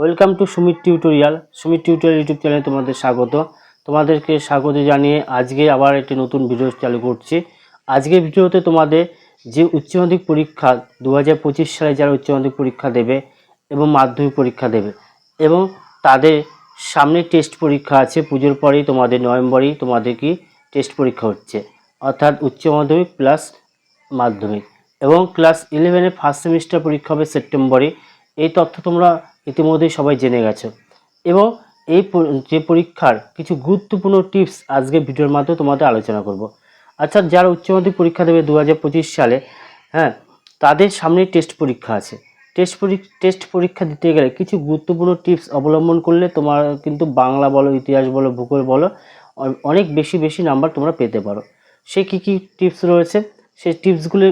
Welcome to Sumit tutorial YouTube চ্যানেলে তোমাদের স্বাগত। তোমাদেরকে স্বাগত জানিয়ে আজকে আবার একটি নতুন ভিডিও চালু করছি। আজকের ভিডিওতে তোমাদের যে উচ্চ মাধ্যমিক পরীক্ষা 2025 সালে যারা উচ্চ মাধ্যমিক পরীক্ষা দেবে এবং মাধ্যমিক পরীক্ষা দেবে এবং তাদের সামনে টেস্ট পরীক্ষা আছে, পুজোর পরেই তোমাদের নভেম্বরেই তোমাদের কি টেস্ট পরীক্ষা হচ্ছে, অর্থাৎ উচ্চ মাধ্যমিক প্লাস মাধ্যমিক, এবং ক্লাস 11-এর ফার্স্ট সেমিস্টার পরীক্ষা হবে সেপ্টেম্বরে। এই তথ্য তোমরা ইতিমধ্যেই সবাই জেনে গেছো এবং এই যে পরীক্ষার কিছু গুরুত্বপূর্ণ টিপস আজকে ভিডিওর মাধ্যমে তোমাদের আলোচনা করব। আচ্ছা, যারা উচ্চ মাধ্যমিক পরীক্ষা দেবে 2025 সালে, তাদের সামনে টেস্ট পরীক্ষা আছে। টেস্ট পরীক্ষা দিতে গেলে কিছু গুরুত্বপূর্ণ টিপস অবলম্বন করলে তোমার কিন্তু বাংলা বলো, ইতিহাস বলো, ভূগোল বলো, অনেক বেশি নাম্বার তোমরা পেতে পারো। সে কী টিপস রয়েছে, সেই টিপসগুলি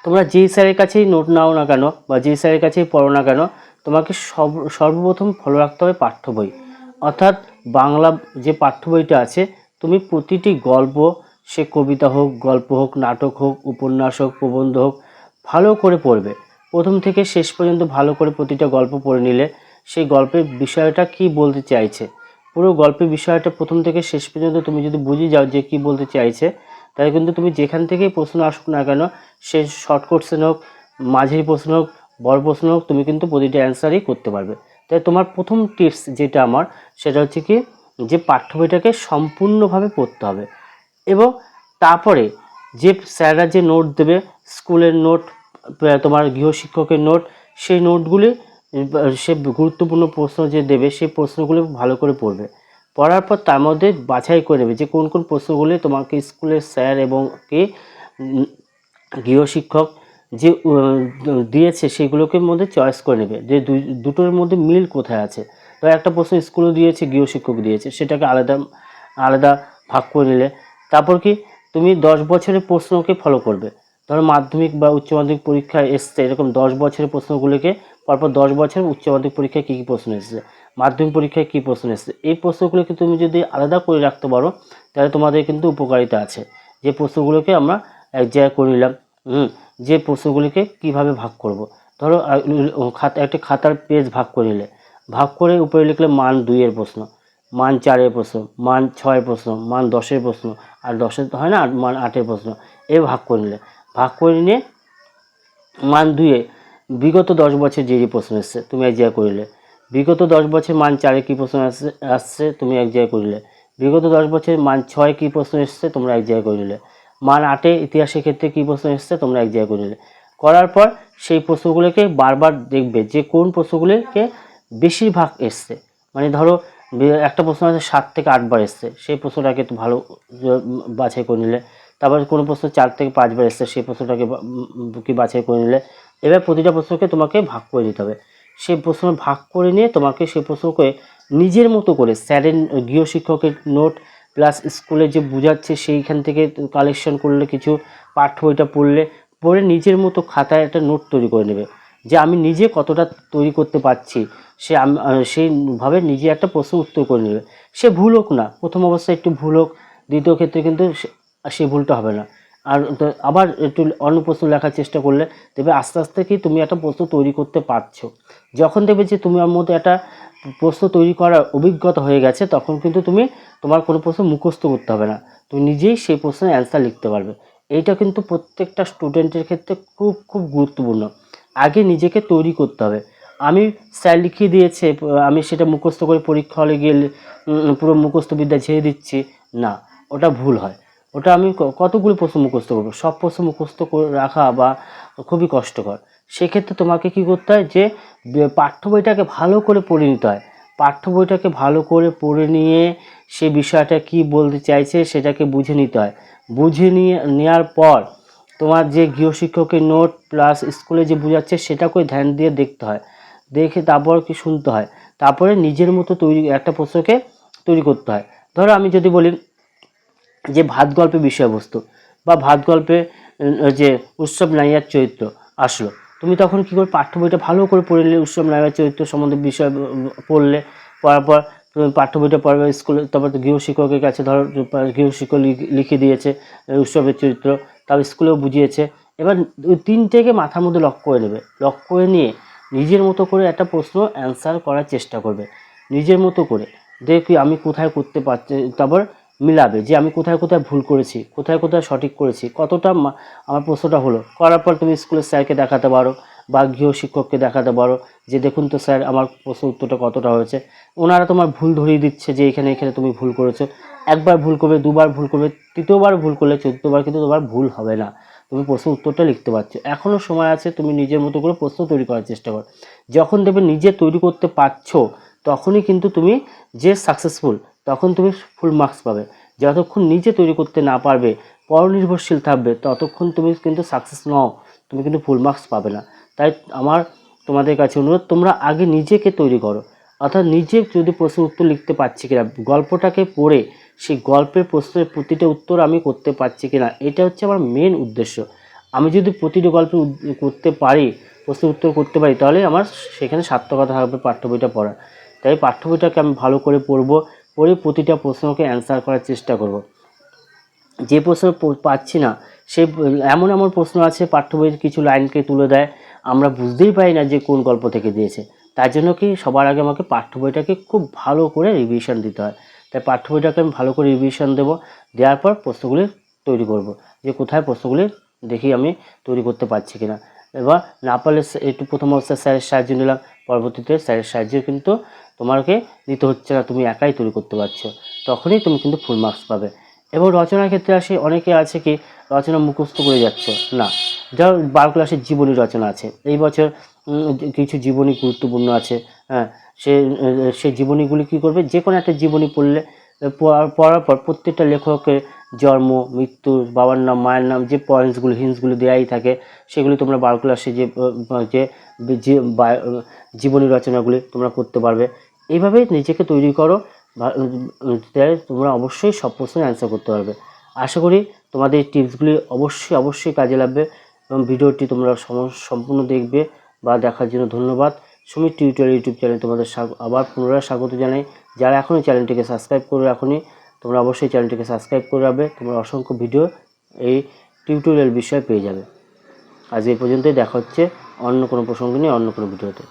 তোমরা যেই স্যারের কাছেই নোট নাও না কেন বা যেই স্যারের কাছেই পড়ো না কেন, তোমাকে সর্বপ্রথম ফলো রাখতে হবে পাঠ্য বই। অর্থাৎ বাংলা যে পাঠ্য বইটা আছে, তুমি প্রতিটি গল্প, সে কবিতা হোক, গল্প হোক, নাটক হোক, উপন্যাস হোক, প্রবন্ধ হোক, ভালো করে পড়বে। প্রথম থেকে শেষ পর্যন্ত ভালো করে প্রতিটা গল্প পড়ে নিলে সেই গল্পের বিষয়টা কি বলতে চাইছে, পুরো গল্পের বিষয়টা প্রথম থেকে শেষ পর্যন্ত তুমি যদি বুঝে যাও যে কি বলতে চাইছে, তাই কিন্তু তুমি যেখান থেকেই প্রশ্ন আসুক না কেন, সে শর্ট কোশ্চেন হোক, মাঝারি প্রশ্ন হোক, বড় প্রশ্ন হোক, তুমি কিন্তু প্রতিটা অ্যান্সারই করতে পারবে। তাই তোমার প্রথম টিপস যেটা আমার, সেটা হচ্ছে কি, যে পাঠ্য বইটাকে সম্পূর্ণভাবে পড়তে হবে এবং তারপরে যে স্যাররা যে নোট দেবে, স্কুলের নোট, তোমার গৃহশিক্ষকের নোট, সেই নোটগুলি, সে গুরুত্বপূর্ণ প্রশ্ন যে দেবে সেই প্রশ্নগুলো ভালো করে পড়বে। পড়ার পর তার মধ্যে বাছাই করে নেবে যে কোন প্রশ্নগুলি তোমাকে স্কুলের স্যার এবং কি গৃহশিক্ষক যে দিয়েছে সেগুলোকে মধ্যে চয়েস করে নেবে যে দুটোর মধ্যে মিল কোথায় আছে। তো একটা প্রশ্ন স্কুলও দিয়েছে, গৃহশিক্ষক দিয়েছে, সেটাকে আলাদা ভাগ করে নিলে। তারপর কি, তুমি 10 বছরের প্রশ্নকে ফলো করবে। ধরো মাধ্যমিক বা উচ্চ মাধ্যমিক পরীক্ষায় এসছে এরকম 10 বছরের প্রশ্নগুলোকে, পরপর 10 বছরের উচ্চ মাধ্যমিক পরীক্ষায় কী প্রশ্ন এসেছে, মাধ্যমিক পরীক্ষায় কী প্রশ্ন এসেছে, এই প্রশ্নগুলোকে তুমি যদি আলাদা করে রাখতে পারো তাহলে তোমাদের কিন্তু উপকারিতা আছে। যে প্রশ্নগুলোকে আমরা এক জায়গায় করে নিলাম, যে প্রশ্নগুলিকে কিভাবে ভাগ করব। ধরো একটা খাতার পেজ ভাগ করে নিলে, ভাগ করে উপরে লিখলে মান 2-এর প্রশ্ন, মান 4-এর প্রশ্ন, মান 6-এর প্রশ্ন, মান 10-এর প্রশ্ন, আর 10-এর হয় না, মান 8-এর প্রশ্ন, এ ভাগ করে নিলে। ভাগ করে নিয়ে মান 2-এ বিগত 10 বছর যে প্রশ্ন এসছে তুমি এক জায়গায় করিলে, বিগত 10 বছর মান 4-এ কী প্রশ্ন আসছে তুমি এক জায়গায় করিলে, বিগত 10 বছর মান 6-এ কী প্রশ্ন এসছে তোমরা এক জায়গায় করিলে, মান 8-এ ইতিহাসের ক্ষেত্রে কী প্রশ্ন এসছে তোমরা এক জায়গায় করিলে। করার পর সেই প্রশ্নগুলোকে বারবার দেখবে যে কোন প্রশ্নগুলিকে বেশিরভাগ এসছে। মানে ধরো একটা প্রশ্ন আছে 7 থেকে 8 বার এসছে, সেই প্রশ্নটাকে একটু ভালো বাছাই করে নিলে। তারপর কোনো প্রশ্ন 4 থেকে 5 বার এসছে, সেই প্রশ্নটাকে কি বাছাই করে নিলে। এবার প্রতিটা প্রশ্নকে তোমাকে ভাগ করে দিতে হবে। সেই প্রশ্ন ভাগ করে নিয়ে তোমাকে সেই প্রশ্নকে নিজের মতো করে স্যারের গৃহশিক্ষকের নোট প্লাস স্কুলে যে বোঝাচ্ছে সেইখান থেকে কালেকশন করলে, কিছু পাঠ্য বইটা পড়ে নিজের মতো খাতায় একটা নোট তৈরি করে নেবে যে আমি নিজে কতটা তৈরি করতে পারছি। সেইভাবে নিজে একটা প্রশ্ন উত্তর করে নেবে। সে ভুল হোক না, প্রথম অবস্থায় একটু ভুল হোক, দ্বিতীয় ক্ষেত্রে কিন্তু সেই ভুলটা হবে না। আর আবার একটু অন্য প্রশ্ন লেখার চেষ্টা করলে দেখবে আস্তে আস্তে কি তুমি একটা প্রশ্ন তৈরি করতে পারছো। যখন দেখবে যে তোমার মধ্যে একটা প্রশ্ন তৈরি করার অভিজ্ঞতা হয়ে গেছে, তখন কিন্তু তোমার কোনো প্রশ্ন মুখস্থ করতে হবে না, তুমি নিজেই সেই প্রশ্নের অ্যান্সার লিখতে পারবে। এইটা কিন্তু প্রত্যেকটা স্টুডেন্টের ক্ষেত্রে খুব গুরুত্বপূর্ণ। আগে নিজেকে তৈরি করতে হবে। আমি স্যার লিখিয়ে দিয়েছে, আমি সেটা মুখস্থ করে পরীক্ষা হলে গিয়ে পুরো মুখস্থ বিদ্যা ছেড়ে দিচ্ছি, না, ওটা ভুল হয়। ওটা আমি কতগুলো প্রশ্ন মুখস্থ করবো, সব প্রশ্ন মুখস্থ করে রাখা বা খুবই কষ্টকর। সেক্ষেত্রে তোমাকে কি করতে হয়, যে পাঠ্য বইটাকে ভালো করে পড়ে নিতে হয়। পাঠ্য বইটাকে ভালো করে পড়ে নিয়ে সে বিষয়টা কি বলতে চাইছে সেটাকে বুঝে নিতে হয়। বুঝে নেওয়ার পর তোমার যে গৃহশিক্ষকের নোট প্লাস স্কুলে যে বোঝাচ্ছে সেটাকে ধ্যান দিয়ে দেখতে হয়, দেখে তারপর কি শুনতে হয়, তারপরে নিজের মতো একটা প্রশ্নকে তৈরি করতে হয়। ধরো আমি যদি বলি যে ভাত গল্পের বিষয়বস্তু বা ভাত গল্পে যে উৎসব নায়িকার চরিত্র আসলো, তুমি তখন কী করে পাঠ্য বইটা ভালো করে পড়ে নিলে, উৎসব নায়িকার চরিত্র সম্বন্ধে বিষয় পড়লে, পড়ার পর তুমি পাঠ্য বইটা পড়বে স্কুলে। তারপর গৃহশিক্ষকের কাছে ধরো গৃহশিক্ষক লিখে দিয়েছে উৎসবের চরিত্র, তারপর স্কুলেও বুঝিয়েছে। এবার 3টেকে মাথার মধ্যে লক্ষ্য করে নেবে, লক্ষ্য করে নিয়ে নিজের মতো করে একটা প্রশ্ন অ্যান্সার করার চেষ্টা করবে, নিজের মতো করে দেখি আমি কোথায় করতে পারছি, তারপর মিলাবে যে আমি কোথায় কোথায় ভুল করেছি, কোথায় কোথায় সঠিক করেছি, কতটা আমার প্রশ্নটা হলো। করার পর তুমি স্কুলের স্যারকে দেখাতে পারো বা গৃহ শিক্ষককে দেখাতে পারো যে দেখুন তো স্যার আমার প্রশ্ন উত্তরটা কতটা হয়েছে। ওনারা তোমার ভুল ধরিয়ে দিচ্ছে যে এখানে এখানে তুমি ভুল করেছো। একবার ভুল করবে, দুবার ভুল করবে, তৃতীয়বার ভুল করলে চতুর্থবার কিন্তু তোমার ভুল হবে না, তুমি প্রশ্ন উত্তরটা লিখতে পারছো। এখনও সময় আছে, তুমি নিজের মতো করে প্রশ্ন তৈরি করার চেষ্টা করো। যখন দেখবে নিজে তৈরি করতে পারছো তখনই কিন্তু তুমি যে সাকসেসফুল, তখন তুমি ফুল মার্কস পাবে। যতক্ষণ নিজে তৈরি করতে না পারবে, পরনির্ভরশীল থাকবে, ততক্ষণ তুমি কিন্তু সাকসেস নও, তুমি কিন্তু ফুল মার্কস পাবে না। তাই আমার তোমাদের কাছে অনুরোধ, তোমরা আগে নিজেকে তৈরি করো, অর্থাৎ নিজে যদি প্রশ্ন উত্তর লিখতে পারছি কিনা, গল্পটাকে পড়ে সেই গল্পের প্রশ্নের প্রতিটা উত্তর আমি করতে পারছি কিনা, এটা হচ্ছে আমার মেন উদ্দেশ্য। আমি যদি প্রতিটা গল্পে করতে পারি, প্রশ্ন উত্তর করতে পারি, তাহলে আমার সেখানে সার্থকতা থাকবে পাঠ্য বইটা পড়া। তাই পাঠ্য বইটাকে আমি ভালো করে পড়বো, পড়ে প্রতিটা প্রশ্নকে অ্যান্সার করার চেষ্টা করব। যে প্রশ্ন পাচ্ছি না, সে এমন এমন প্রশ্ন আছে পাঠ্য বইয়ের কিছু লাইনকে তুলে দেয়, আমরা বুঝতেই পারি না যে কোন গল্প থেকে দিয়েছে। তার জন্য কি সবার আগে আমাকে পাঠ্য বইটাকে খুব ভালো করে রিভিশন দিতে হয়। তাই পাঠ্য বইটাকে আমি ভালো করে রিভিশন দেবো, দেওয়ার পর প্রশ্নগুলি তৈরি করব, যে কোথায় প্রশ্নগুলি দেখি আমি তৈরি করতে পারছি কিনা। এবার না পারলে একটু প্রথম অবস্থায় স্যারের সাহায্য নিলাম, পরবর্তীতে স্যারের সাহায্য কিন্তু তোমাকে নিতে হচ্ছে না, তুমি একাই তৈরি করতে পারছো, তখনই তুমি কিন্তু ফুল মার্কস পাবে। এবং রচনার ক্ষেত্রে আসে, অনেকে আছে কি রচনা মুখস্থ করে যাচ্ছে না, যার 12 ক্লাসের জীবনী রচনা আছে, এই বছর কিছু জীবনী গুরুত্বপূর্ণ আছে, হ্যাঁ, সেই জীবনীগুলি কী করবে, যে কোনো একটা জীবনী পড়লে পড়ার পর প্রত্যেকটা লেখকের জন্ম, মৃত্যু, বাবার নাম, মায়ের নাম, যে পয়েন্টসগুলো হিন্টসগুলো দেওয়াই থাকে, সেগুলি তোমরা 12 ক্লাসে যে জীবনী রচনাগুলি তোমরা করতে পারবে। এইভাবেই নিজেকে তৈরি করো, তোমরা অবশ্যই সব প্রশ্নের অ্যান্সার করতে পারবে। আশা করি তোমাদের এই টিপসগুলি অবশ্যই কাজে লাগবে, এবং ভিডিওটি তোমরা সম্পূর্ণ দেখবে বা দেখার জন্য ধন্যবাদ। সুমিত টিউটোরিয়াল ইউটিউব চ্যানেল তোমাদের আবার পুনরায় স্বাগত জানাই। যারা এখনই চ্যানেলটিকে সাবস্ক্রাইব করে রাখোনি, তোমরা অবশ্যই চ্যানেলটিকে সাবস্ক্রাইব করে রাখবে, তোমরা অসংখ্য ভিডিও এই টিউটোরিয়াল বিষয়ে পেয়ে যাবে। আজ এই পর্যন্তই, দেখা হচ্ছে অন্য কোনো প্রসঙ্গ নিয়ে অন্য কোনো ভিডিওতে।